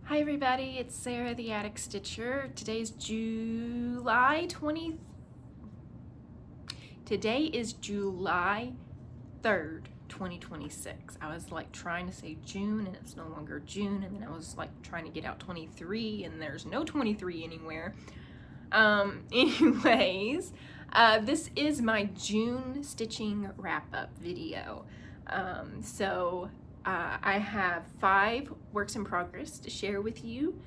Hi everybody, it's Sarah the Attic Stitcher. Today's July 20th. Today is July 3rd, 2026. I was like trying to say June and it's no longer June, and then I was like trying to get out 23 and there's no 23 anywhere. Anyways, this is my June stitching wrap-up video. I have 5 works in progress to share with you.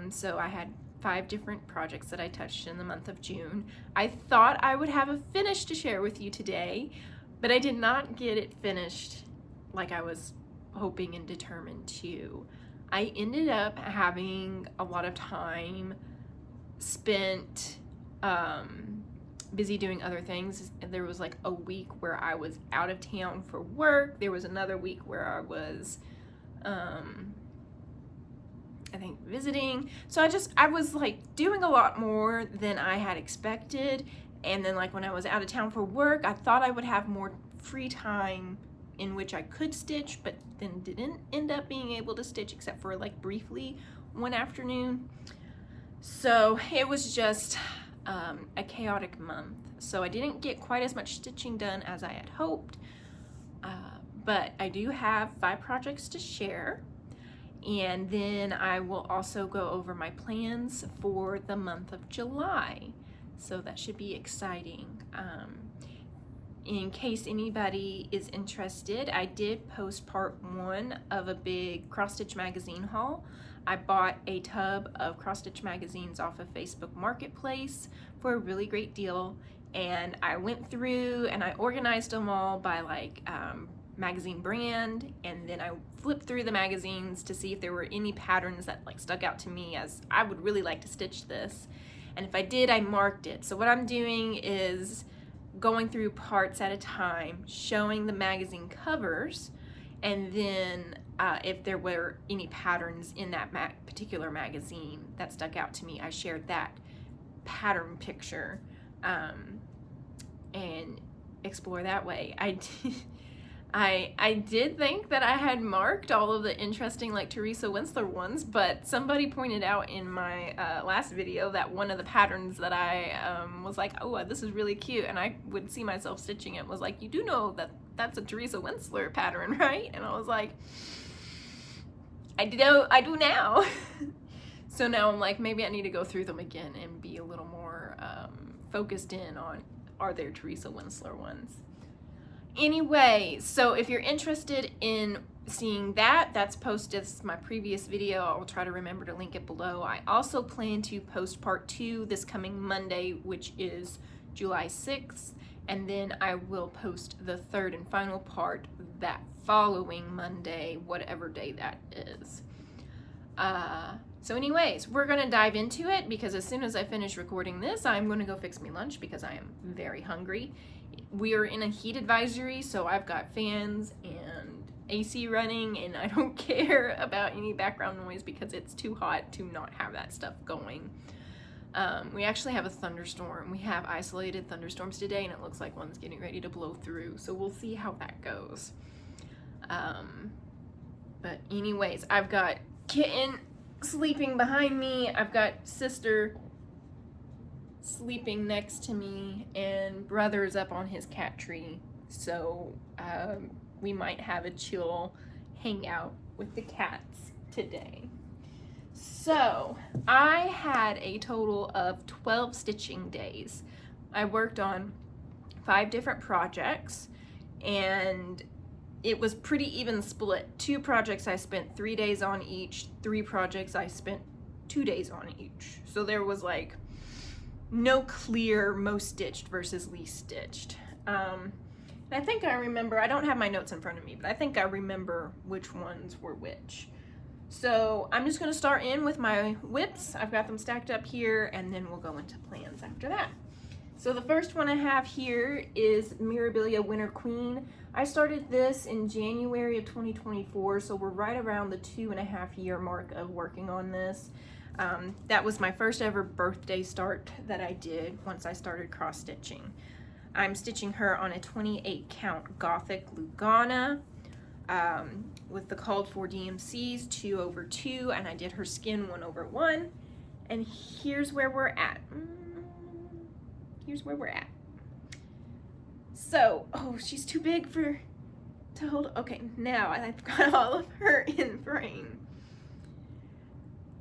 So I had 5 different projects that I touched in the month of June. I thought I would have a finish to share with you today, but I did not get it finished like I was hoping and determined to. I ended up having a lot of time spent busy doing other things. There was like a week where I was out of town for work. There was another week where I was I think visiting. So I was like doing a lot more than I had expected. And then like when I was out of town for work, I thought I would have more free time in which I could stitch, but then didn't end up being able to stitch except for like briefly one afternoon. So it was just a chaotic month. So I didn't get quite as much stitching done as I had hoped, but I do have 5 projects to share, and then I will also go over my plans for the month of July. So that should be exciting. In case anybody is interested, I did post part 1 of a big cross stitch magazine haul. I bought a tub of cross stitch magazines off of Facebook Marketplace for a really great deal, and I went through and I organized them all by like magazine brand, and then I flipped through the magazines to see if there were any patterns that like stuck out to me as I would really like to stitch this, and if I did, I marked it. So what I'm doing is going through parts at a time, showing the magazine covers, and then if there were any patterns in that particular magazine that stuck out to me, I shared that pattern picture and explore that way. I did think that I had marked all of the interesting like Teresa Winsler ones, but somebody pointed out in my last video that one of the patterns that I was like, oh, this is really cute, and I would see myself stitching it, was like, you do know that that's a Teresa Winsler pattern, right? And I was like, I do now. So now I'm like, maybe I need to go through them again and be a little more focused in on, are there Teresa Winsler ones? Anyway, so if you're interested in seeing that, that's posted as my previous video. I'll try to remember to link it below. I also plan to post part 2 this coming Monday, which is July 6th, and then I will post the 3rd and final part that following Monday, whatever day that is. So anyways, we're gonna dive into it, because as soon as I finish recording this, I'm gonna go fix me lunch because I am very hungry. We are in a heat advisory, so I've got fans and AC running, and I don't care about any background noise because it's too hot to not have that stuff going. We actually have a thunderstorm. We have isolated thunderstorms today, and it looks like one's getting ready to blow through, so we'll see how that goes. But anyways, I've got Kitten sleeping behind me, I've got Sister sleeping next to me, and Brother's up on his cat tree, so we might have a chill hangout with the cats today. So I had a total of 12 stitching days. I worked on 5 different projects, and it was pretty even split. 2 projects I spent 3 days on each, 3 projects I spent 2 days on each. So there was like no clear most stitched versus least stitched. And I think I remember, I don't have my notes in front of me, but I think I remember which ones were which. So I'm just gonna start in with my whips. I've got them stacked up here, and then we'll go into plans after that. So the first one I have here is Mirabilia Winter Queen. I started this in January of 2024, so we're right around the 2.5 year mark of working on this. That was my first ever birthday start that I did once I started cross stitching. I'm stitching her on a 28 count Gothic Lugana. with the called for DMCs 2/2, and I did her skin 1/1. And here's where we're at. Here's where we're at. So, oh, she's too big to hold. Okay, now I've got all of her in frame.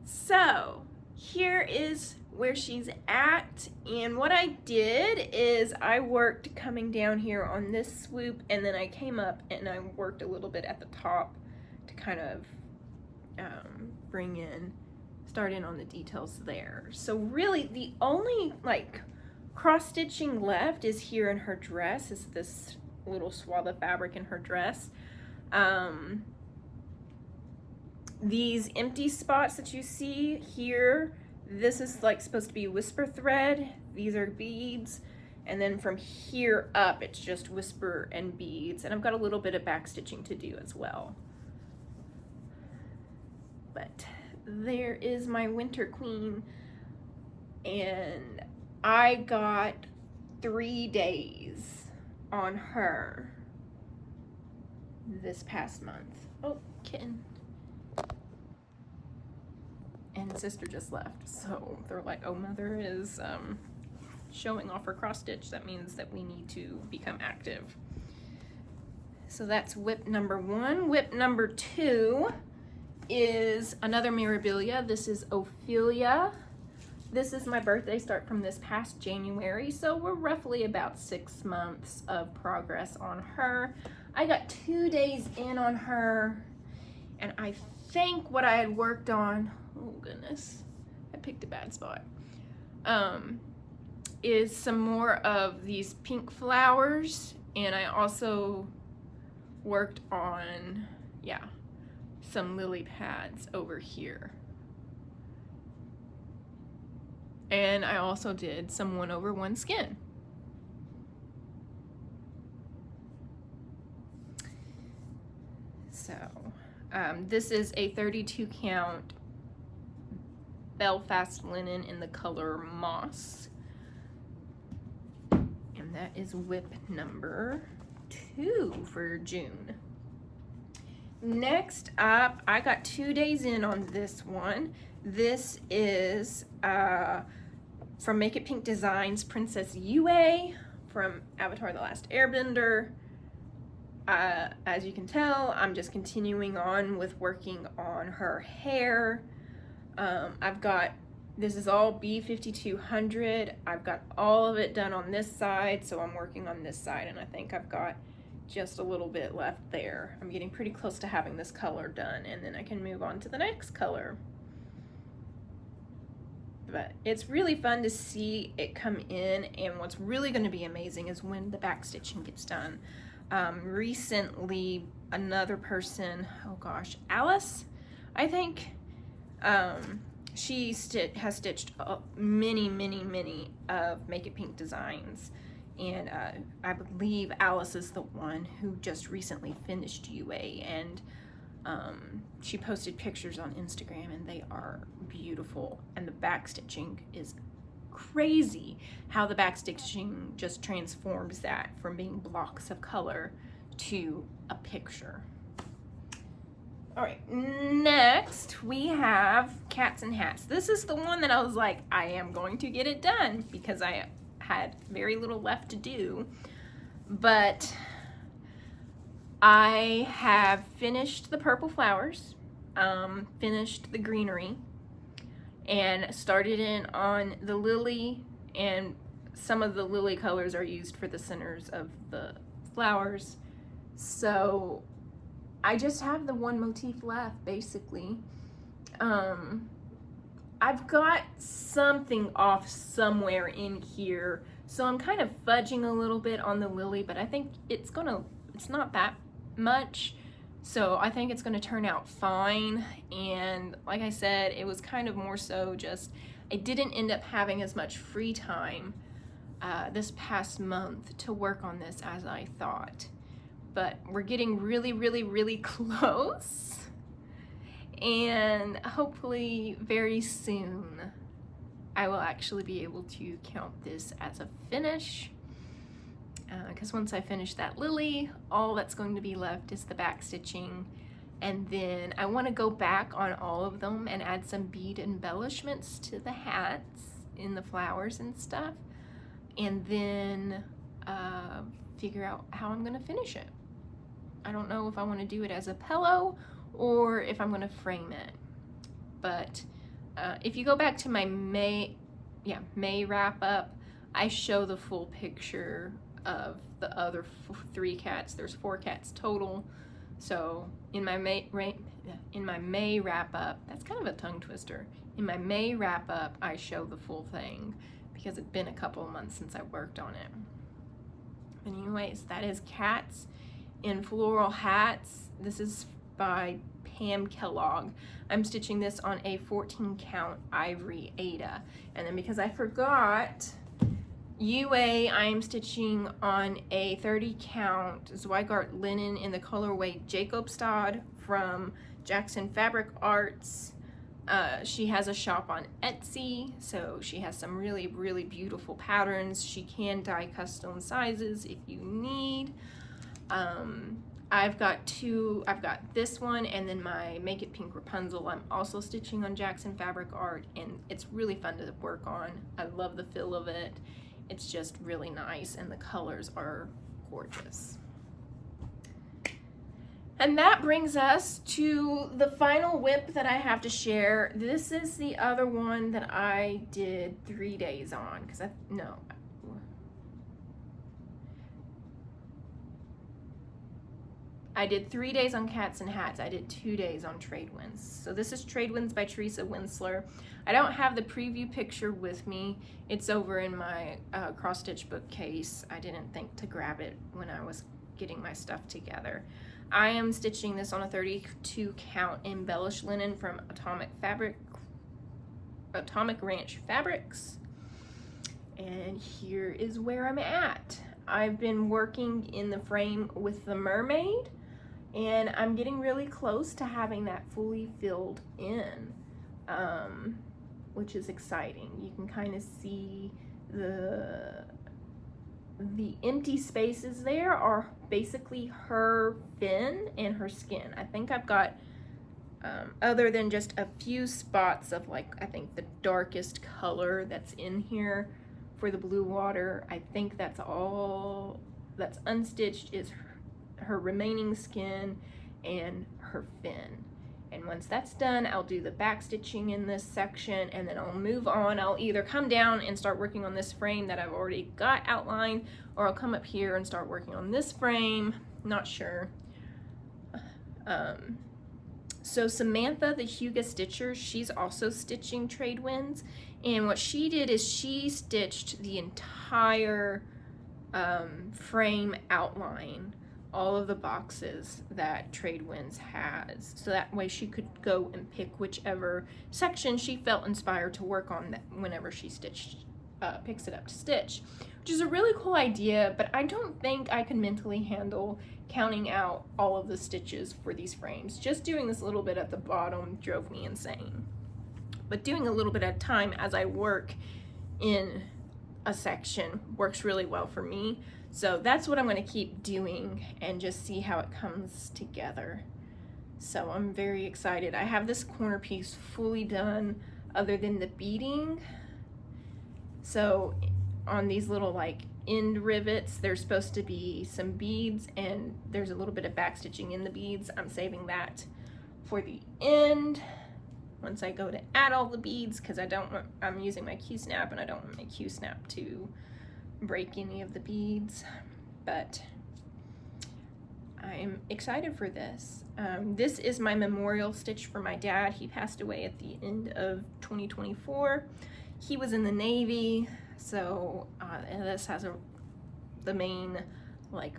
So, here is where she's at, and what I did is I worked coming down here on this swoop, and then I came up and I worked a little bit at the top to kind of start in on the details there. So really the only like cross stitching left is here in her dress, is this little swath of fabric in her dress. These empty spots that you see here, this is like supposed to be whisper thread. These are beads. And then from here up, it's just whisper and beads. And I've got a little bit of back stitching to do as well. But there is my Winter Queen. And I got 3 days on her this past month. Oh, kitten. And sister just left, so they're like, oh, mother is showing off her cross stitch. That means that we need to become active. So that's whip number 1. Whip number 2 is another Mirabilia. This is Ophelia. This is my birthday start from this past January, so we're roughly about 6 months of progress on her. I got 2 days in on her, and I think what I had worked on, oh goodness, I picked a bad spot, is some more of these pink flowers, and I also worked on, yeah, some lily pads over here. And I also did some 1/1 skin. So, this is a 32 count Belfast linen in the color moss. And that is whip number 2 for June. Next up, I got 2 days in on this one. This is from Make It Pink Designs, Princess Yue from Avatar: The Last Airbender. As you can tell, I'm just continuing on with working on her hair. This is all B5200. I've got all of it done on this side, so I'm working on this side, and I think I've got just a little bit left there. I'm getting pretty close to having this color done, and then I can move on to the next color. But it's really fun to see it come in, and what's really going to be amazing is when the back stitching gets done. Recently, another person, oh gosh, Alice, I think, she has stitched many of Make It Pink designs, and I believe Alice is the one who just recently finished UA, and she posted pictures on Instagram, and they are beautiful, and the back stitching is crazy how the back stitching just transforms that from being blocks of color to a picture. All right, next we have Cats and Hats. This is the one that I was like, I am going to get it done because I had very little left to do, but I have finished the purple flowers, finished the greenery, and started in on the lily, and some of the lily colors are used for the centers of the flowers. So I just have the one motif left, basically. I've got something off somewhere in here, so I'm kind of fudging a little bit on the lily, but I think it's not that much, so I think it's gonna turn out fine. And like I said, it was kind of more so just, I didn't end up having as much free time this past month to work on this as I thought, but we're getting really close, and hopefully very soon I will actually be able to count this as a finish, because once I finish that lily, all that's going to be left is the back stitching And then I want to go back on all of them and add some bead embellishments to the hats in the flowers and stuff. And then figure out how I'm going to finish it. I don't know if I want to do it as a pillow or if I'm going to frame it. But if you go back to my May wrap up, I show the full picture of the other 3 cats. There's 4 cats total. So in my May wrap up, that's kind of a tongue twister. In my May wrap up, I show the full thing because it's been a couple of months since I worked on it. But anyways, that is Cats in Floral Hats. This is by Pam Kellogg. I'm stitching this on a 14 count ivory Aida. And then because I forgot, UA, I'm stitching on a 30 count Zweigart linen in the colorway Jacobstad from Jackson Fabric Arts. She has a shop on Etsy, so she has some really, really beautiful patterns. She can dye custom sizes if you need. I've got this one and then my Make It Pink Rapunzel. I'm also stitching on Jackson Fabric Art, and it's really fun to work on. I love the feel of it. It's just really nice, and the colors are gorgeous. And that brings us to the final whip that I have to share. This is the other one that I did 3 days on, because I did 3 days on Cats and Hats. I did 2 days on Trade Winds. So this is Trade Winds by Teresa Winsler. I don't have the preview picture with me. It's over in my cross stitch bookcase. I didn't think to grab it when I was getting my stuff together. I am stitching this on a 32 count embellished linen from Atomic Ranch Fabrics. And here is where I'm at. I've been working in the frame with the mermaid, and I'm getting really close to having that fully filled in, which is exciting. You can kind of see the empty spaces there are basically her fin and her skin. I think I've got, other than just a few spots of I think the darkest color that's in here for the blue water, I think that's all that's unstitched is her remaining skin and her fin. And once that's done, I'll do the back stitching in this section, and then I'll move on. I'll either come down and start working on this frame that I've already got outlined, or I'll come up here and start working on this frame. Not sure. So Samantha, the Huga Stitcher, she's also stitching Trade Winds, and what she did is she stitched the entire frame outline, all of the boxes that Trade Winds has, so that way she could go and pick whichever section she felt inspired to work on whenever she picks it up to stitch, which is a really cool idea, but I don't think I can mentally handle counting out all of the stitches for these frames. Just doing this little bit at the bottom drove me insane. But doing a little bit at a time as I work in a section works really well for me. So that's what I'm going to keep doing and just see how it comes together. So I'm very excited. I have this corner piece fully done other than the beading. So on these little end rivets, there's supposed to be some beads, and there's a little bit of back stitching in the beads. I'm saving that for the end once I go to add all the beads, because I'm using my Q-snap and I don't want my Q-snap to break any of the beads. But I'm excited for this. This is my memorial stitch for my dad. He passed away at the end of 2024. He was in the Navy, so and this has the main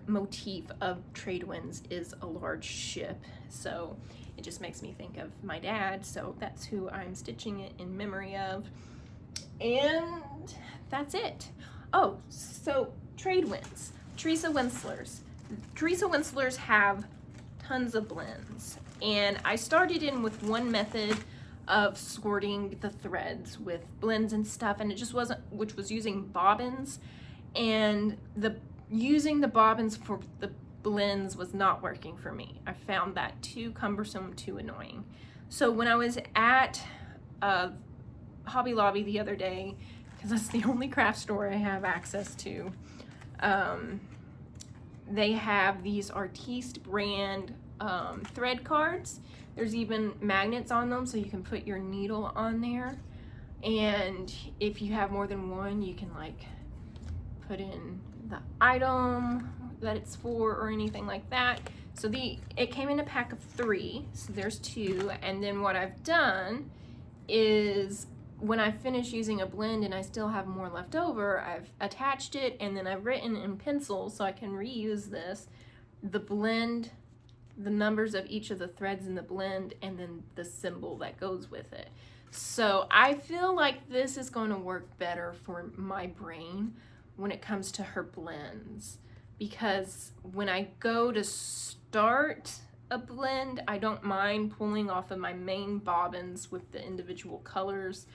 motif of Trade Winds is a large ship, so it just makes me think of my dad, so that's who I'm stitching it in memory of. And that's it. Oh, so Trade Winds, Teresa Winslers. Teresa Winslers have tons of blends, and I started in with one method of sorting the threads with blends and stuff, and it just wasn't, which was using bobbins, and using the bobbins for the blends was not working for me. I found that too cumbersome, too annoying. So when I was at Hobby Lobby the other day, because that's the only craft store I have access to, they have these Artiste brand thread cards. There's even magnets on them so you can put your needle on there. And if you have more than one, you can like put in the item that it's for or anything like that. So it came in a pack of 3, so there's 2. And then what I've done is when I finish using a blend and I still have more left over, I've attached it, and then I've written in pencil so I can reuse this, the blend, the numbers of each of the threads in the blend, and then the symbol that goes with it. So I feel like this is going to work better for my brain when it comes to her blends, because when I go to start a blend, I don't mind pulling off of my main bobbins with the individual colors,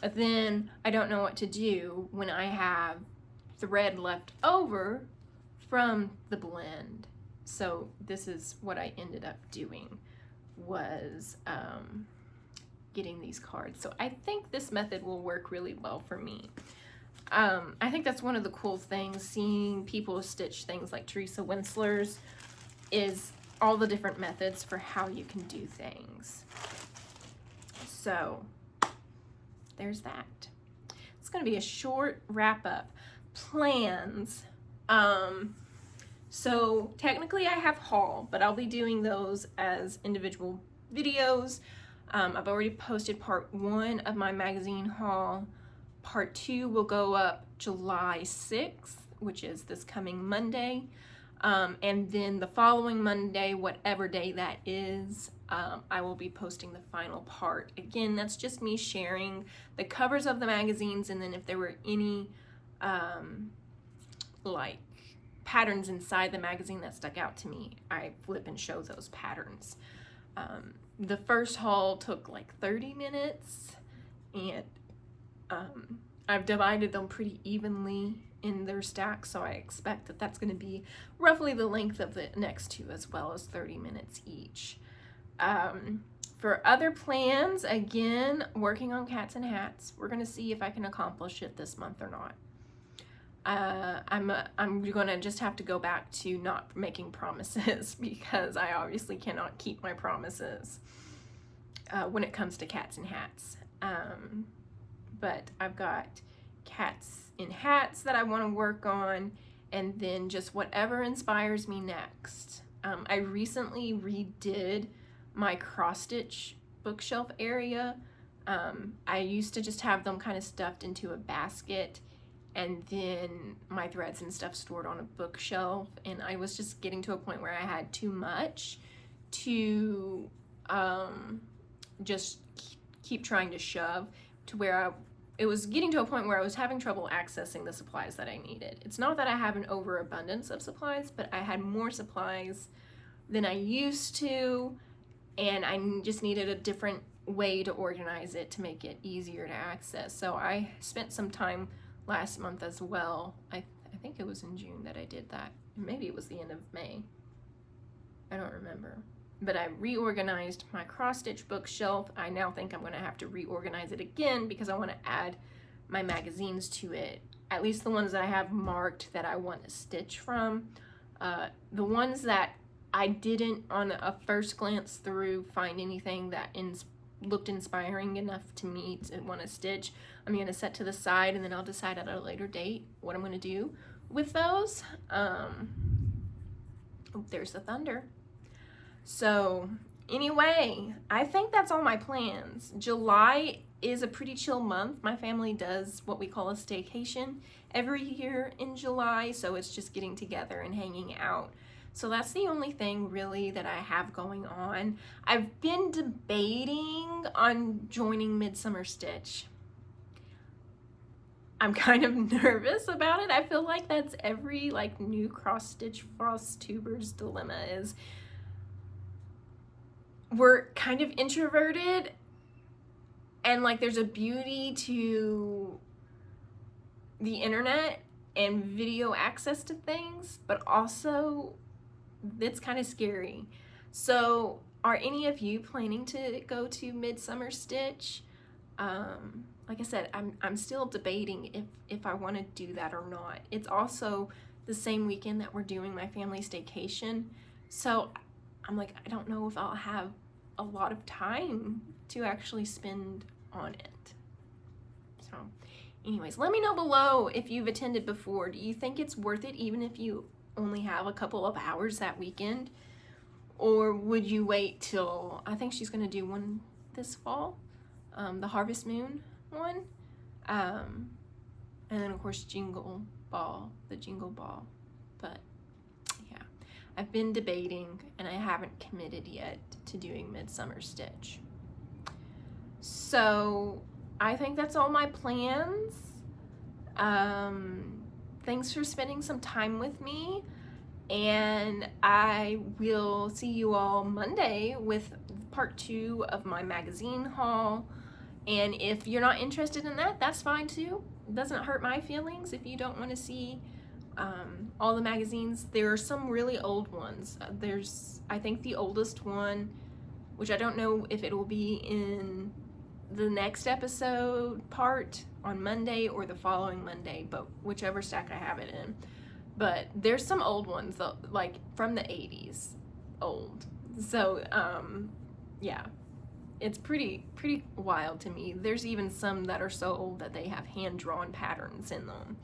but then I don't know what to do when I have thread left over from the blend. So this is what I ended up doing, was getting these cards. So I think this method will work really well for me. I think that's one of the cool things, seeing people stitch things like Teresa Winsler's, is all the different methods for how you can do things. So there's that. It's going to be a short wrap up. Plans. So technically I have haul, but I'll be doing those as individual videos. I've already posted part 1 of my magazine haul. Part 2 will go up July 6th, which is this coming Monday. And then the following Monday, whatever day that is, I will be posting the final part. Again, that's just me sharing the covers of the magazines, and then if there were any like patterns inside the magazine that stuck out to me, I flip and show those patterns. The first haul took like 30 minutes, and I've divided them pretty evenly in their stack, so I expect that that's going to be roughly the length of the next 2, as well as 30 minutes each. For other plans, again, working on Cats and Hats. We're going to see if I can accomplish it this month or not. I'm going to just have to go back to not making promises, because I obviously cannot keep my promises when it comes to Cats and Hats. But I've got Cats in Hats that I want to work on, and then just whatever inspires me next. I recently redid my cross-stitch bookshelf area. I used to just have them kind of stuffed into a basket, and then my threads and stuff stored on a bookshelf, and I was just getting to a point where I had too much to just keep trying to shove, to where it was getting to a point where I was having trouble accessing the supplies that I needed. It's not that I have an overabundance of supplies, but I had more supplies than I used to, and I just needed a different way to organize it to make it easier to access. So I spent some time last month as well. I think it was in June that I did that. Maybe it was the end of May. I don't remember. But I reorganized my cross-stitch bookshelf. I now think I'm going to have to reorganize it again, because I want to add my magazines to it. At least the ones that I have marked that I want to stitch from. The ones that I didn't, on a first glance through, find anything that looked inspiring enough to me to want to stitch, I'm going to set to the side, and then I'll decide at a later date what I'm going to do with those. Oh, there's the thunder. So anyway, I think that's all my plans. July is a pretty chill month. My family does what we call a staycation every year in July, so it's just getting together and hanging out. So that's the only thing really that I have going on. I've been debating on joining Midsummer Stitch. I'm kind of nervous about it. I feel like that's every like new cross-stitch Flosstuber's dilemma, is we're kind of introverted, and like there's a beauty to the internet and video access to things, but also it's kind of scary. So are any of you planning to go to Midsummer Stitch? Like I said, I'm still debating if I want to do that or not. It's also the same weekend that we're doing my family staycation. So I'm like, I don't know if I'll have a lot of time to actually spend on it. So anyways, let me know below if you've attended before. Do you think it's worth it even if you only have a couple of hours that weekend? Or would you wait till, I think she's gonna do one this fall, the Harvest Moon one. And then of course Jingle Ball. But yeah, I've been debating and I haven't committed yet to doing Midsummer Stitch. So I think that's all my plans. Thanks for spending some time with me, and I will see you all Monday with part 2 of my magazine haul. And if you're not interested in that, that's fine too. It doesn't hurt my feelings if you don't want to see all the magazines. There are some really old ones. There's, I think, the oldest one, which I don't know if it will be in the next episode part on Monday or the following Monday, but whichever stack I have it in. But there's some old ones, like from the 80s, old. So yeah, it's pretty wild to me. There's even some that are so old that they have hand-drawn patterns in them.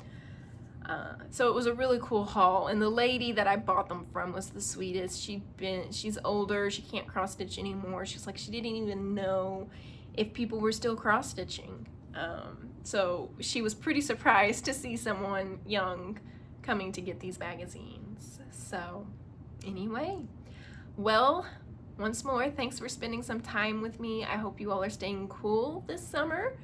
So it was a really cool haul, and the lady that I bought them from was the sweetest. She's older, she can't cross stitch anymore. She's like, she didn't even know if people were still cross stitching. So she was pretty surprised to see someone young coming to get these magazines. So anyway, well, once more, thanks for spending some time with me. I hope you all are staying cool this summer.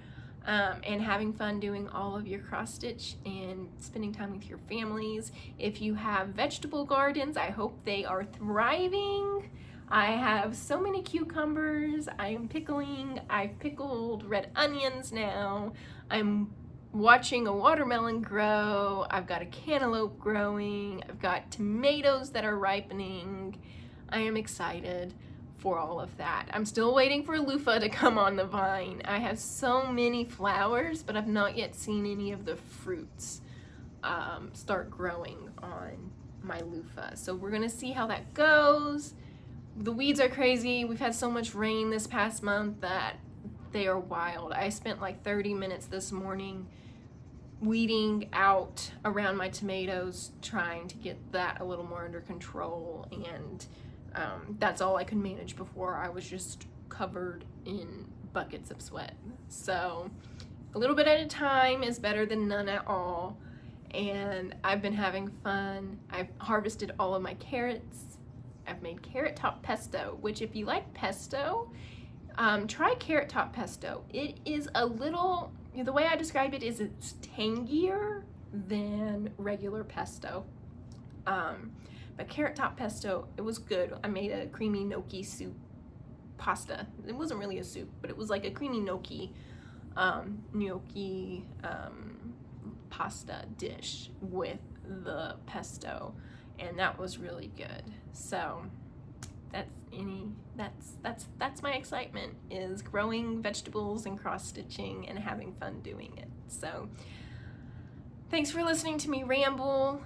And having fun doing all of your cross stitch and spending time with your families. If you have vegetable gardens, I hope they are thriving. I have so many cucumbers. I am pickling. I've pickled red onions now. I'm watching a watermelon grow. I've got a cantaloupe growing. I've got tomatoes that are ripening. I am excited for all of that. I'm still waiting for loofah to come on the vine. I have so many flowers, but I've not yet seen any of the fruits start growing on my loofah. So we're gonna see how that goes. The weeds are crazy. We've had so much rain this past month that they are wild. I spent like 30 minutes this morning weeding out around my tomatoes, trying to get that a little more under control, and that's all I could manage before I was just covered in buckets of sweat. So a little bit at a time is better than none at all, and I've been having fun. I've harvested all of my carrots. I've made carrot top pesto, which if you like pesto, try carrot top pesto. It is a little, the way I describe it is it's tangier than regular pesto. But carrot top pesto, it was good. I made a creamy gnocchi soup pasta. It wasn't really a soup, but it was like a creamy gnocchi pasta dish with the pesto, and that was really good. So that's my excitement, is growing vegetables and cross stitching and having fun doing it. So thanks for listening to me ramble.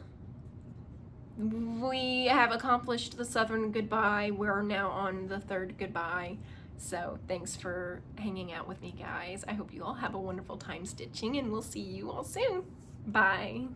We have accomplished the southern goodbye. We're now on the third goodbye. So thanks for hanging out with me, guys. I hope you all have a wonderful time stitching, and we'll see you all soon. Bye.